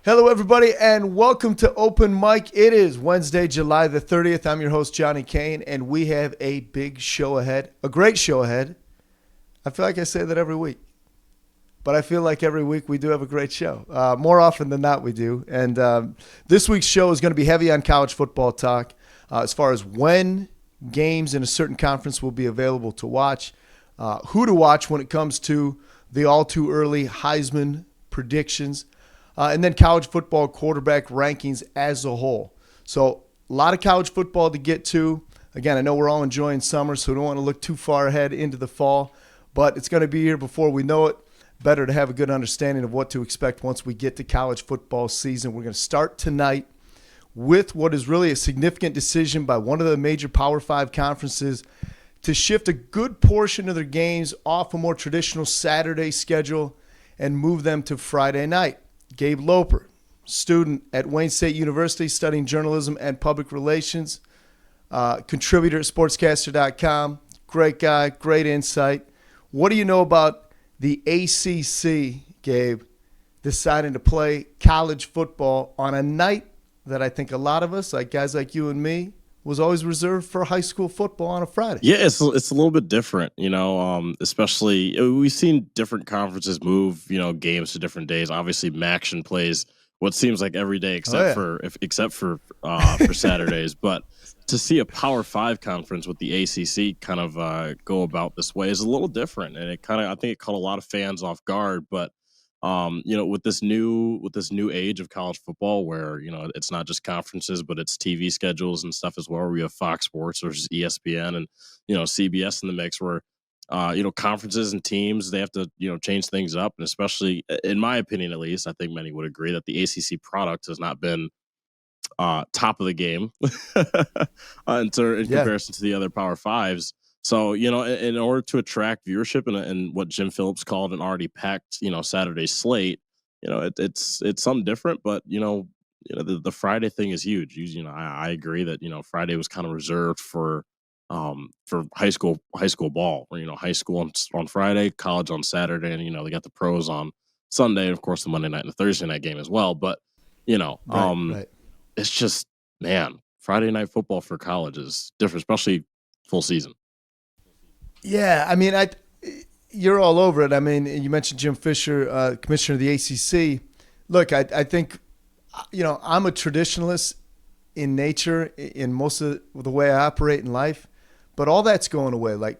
Hello, everybody, and welcome to Open Mic. It is Wednesday, July the 30th. I'm your host, Johnny Kane, and we have a big show ahead, a great show ahead. I feel like I say that every week, but I feel like every week we do have a great show. More often than not, we do. And this week's show is going to be heavy on college football talk as far as when games in a certain conference will be available to watch, who to watch when it comes to the all too early Heisman predictions, and then college football quarterback rankings as a whole. So a lot of college football to get to. Again, I know we're all enjoying summer, so we don't want to look too far ahead into the fall, but it's going to be here before we know it. Better to have a good understanding of what to expect once we get to college football season. We're going to start tonight with what is really a significant decision by one of the major Power 5 conferences to shift a good portion of their games off a more traditional Saturday schedule and move them to Friday night. Gabe Loper, student at Wayne State University studying journalism and public relations, contributor at SportsCaster.com. Great guy, great insight. What do you know about the ACC, Gabe, deciding to play college football on a night that I think a lot of us, like guys like you and me, was always reserved for high school football on a Friday? Yeah, it's a little bit different, especially we've seen different conferences move, games to different days. Obviously, Maction plays what seems like every day Oh, except yeah. for Saturdays. But to see a Power 5 conference with the ACC kind of go about this way is a little different, and I think it caught a lot of fans off guard. But with this new age of college football, where it's not just conferences, but it's TV schedules and stuff as well. We have Fox Sports versus ESPN and CBS in the mix, where conferences and teams, they have to change things up, and especially in my opinion, at least, I think many would agree that the ACC product has not been top of the game in Yeah. comparison to the other Power Fives. So, in order to attract viewership and what Jim Phillips called an already packed, Saturday slate, it's something different. But the Friday thing is huge. I agree that Friday was kind of reserved for high school ball, where high school on Friday, college on Saturday, and they got the pros on Sunday, and of course the Monday night and the Thursday night game as well. But you know, Right, um, right. it's just, man, Friday night football for college is different, especially full season. Yeah, I mean, you're all over it. I mean, you mentioned Jim Fisher, commissioner of the ACC. Look, I think, I'm a traditionalist in nature in most of the way I operate in life, but all that's going away. Like,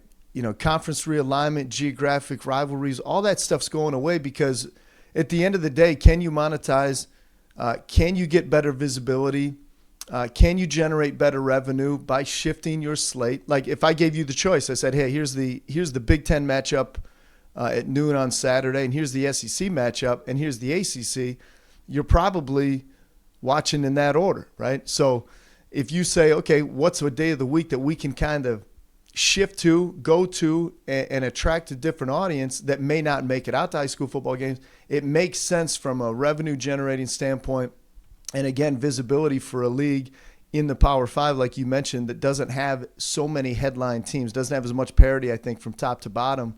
conference realignment, geographic rivalries, all that stuff's going away because at the end of the day, can you monetize? Can you get better visibility? Can you generate better revenue by shifting your slate? Like if I gave you the choice, I said, "Hey, here's the Big Ten matchup at noon on Saturday, and here's the SEC matchup, and here's the ACC." You're probably watching in that order, right? So if you say, "Okay, what's a day of the week that we can kind of shift to, go to, and attract a different audience that may not make it out to high school football games," it makes sense from a revenue generating standpoint and again, visibility for a league in the Power Five, like you mentioned, that doesn't have so many headline teams, doesn't have as much parity, I think, from top to bottom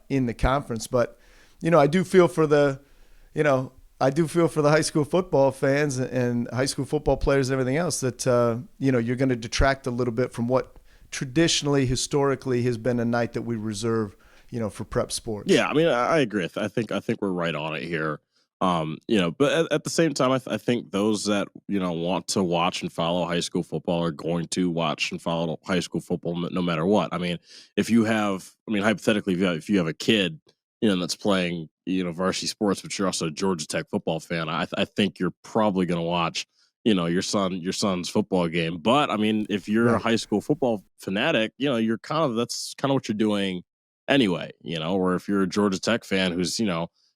in the conference. But I do feel for you know, I do feel for the high school football fans and high school football players and everything else that you're going to detract a little bit from what traditionally, historically, has been a night that we reserve, for prep sports. Yeah, I mean, I agree. I think we're right on it here. But at the same time, I think those that want to watch and follow high school football are going to watch and follow high school football no matter what. I mean, hypothetically, if you have a kid, that's playing varsity sports, but you're also a Georgia Tech football fan, I think you're probably going to watch your son's football game. But I mean, if you're a Right. high school football fanatic, that's kind of what you're doing anyway, or if you're a Georgia Tech fan who's,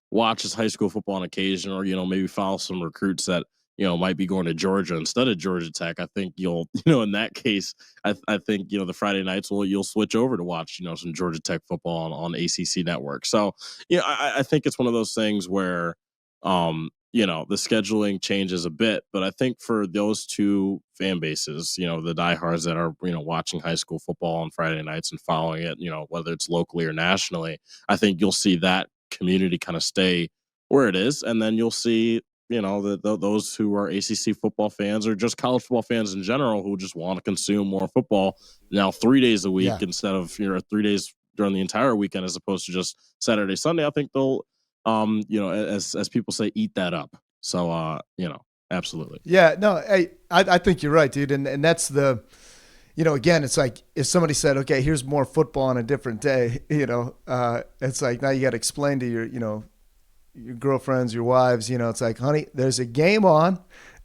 watches high school football on occasion, or, maybe follow some recruits that, might be going to Georgia instead of Georgia Tech, I think you'll, in that case, I think, the Friday nights you'll switch over to watch, some Georgia Tech football on ACC network. So, I think it's one of those things where, the scheduling changes a bit, but I think for those two fan bases, the diehards that are, watching high school football on Friday nights and following it, whether it's locally or nationally, I think you'll see that community kind of stay where it is. And then you'll see those who are ACC football fans or just college football fans in general who just want to consume more football now 3 days a week instead of 3 days during the entire weekend as opposed to just Saturday, Sunday. I think they'll, as people say, eat that up. So, absolutely. Yeah, no, I think you're right, dude. And that's the, again, it's like if somebody said, okay, here's more football on a different day, it's like now you got to explain to your girlfriends, your wives, it's like, honey, there's a game on.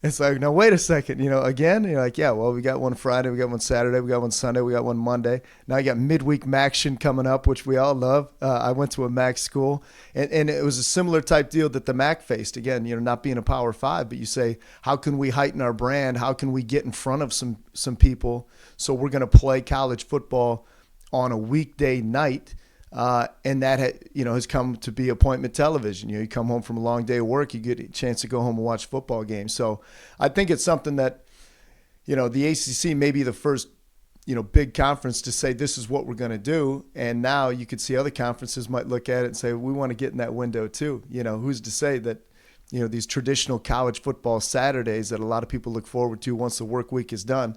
It's like, no, wait a second, again, you're like, yeah, well, we got one Friday, we got one Saturday, we got one Sunday, we got one Monday. Now you got midweek Maction coming up, which we all love. I went to a MAC school, and it was a similar type deal that the MAC faced. Again, not being a Power 5, but you say, how can we heighten our brand? How can we get in front of some people? So we're going to play college football on a weekday night. And that has come to be appointment television. You come home from a long day of work, you get a chance to go home and watch football games. So I think it's something that, the ACC may be the first, big conference to say this is what we're going to do. And now you could see other conferences might look at it and say, we want to get in that window too. Who's to say that, these traditional college football Saturdays that a lot of people look forward to once the work week is done,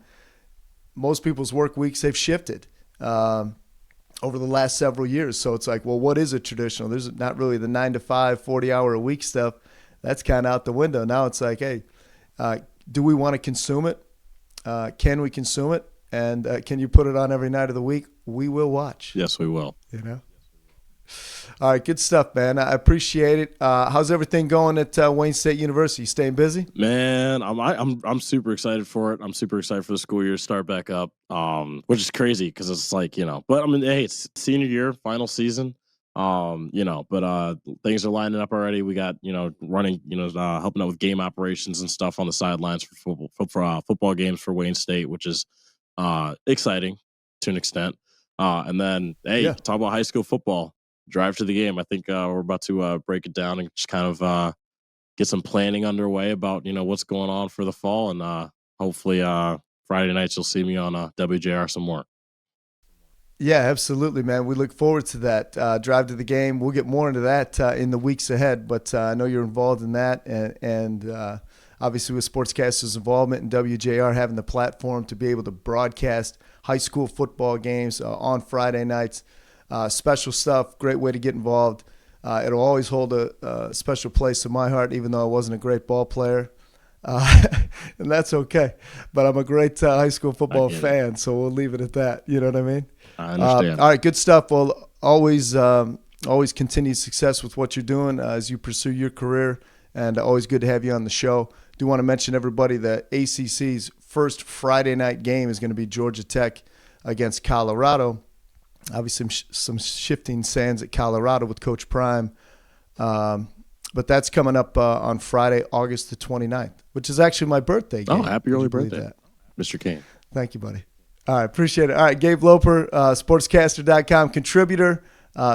most people's work weeks have shifted. Over the last several years. So it's like, well, what is a traditional? There's not really the 9 to 5, 40-hour-a-week stuff. That's kind of out the window. Now it's like, hey, do we want to consume it? Can we consume it? And can you put it on every night of the week? We will watch. Yes, we will. All right, good stuff, man. I appreciate it. How's everything going at Wayne State University? Staying busy? Man, I'm super excited for it. I'm super excited for the school year to start back up, which is crazy because it's like, but I mean, hey, it's senior year, final season, but things are lining up already. We got, running, helping out with game operations and stuff on the sidelines for football games for Wayne State, which is exciting to an extent. And then, hey, talk about high school football. Drive to the game. I think we're about to break it down and just kind of get some planning underway about what's going on for the fall, and hopefully Friday nights you'll see me on WJR some more. Yeah, absolutely, man. We look forward to that drive to the game. We'll get more into that in the weeks ahead, but I know you're involved in that, and obviously with SportsCaster's involvement in WJR having the platform to be able to broadcast high school football games on Friday nights. Special stuff, great way to get involved. It'll always hold a special place in my heart, even though I wasn't a great ball player. And that's okay. But I'm a great high school football fan, so we'll leave it at that. You know what I mean? I understand. All right, good stuff. Well, always continued success with what you're doing as you pursue your career, and always good to have you on the show. Do want to mention, everybody, that ACC's first Friday night game is going to be Georgia Tech against Colorado. Obviously, some shifting sands at Colorado with Coach Prime. But that's coming up on Friday, August the 29th, which is actually my birthday game. Oh, happy early birthday, Mr. Kane. Thank you, buddy. All right, appreciate it. All right, Gabe Loper, SportsCaster.com contributor,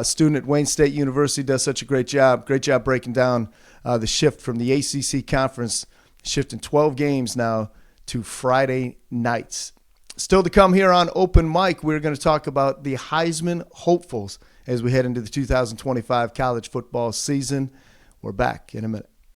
student at Wayne State University, does such a great job. Great job breaking down the shift from the ACC conference, shifting 12 games now to Friday nights. Still to come here on Open Mic, we're going to talk about the Heisman hopefuls as we head into the 2025 college football season. We're back in a minute.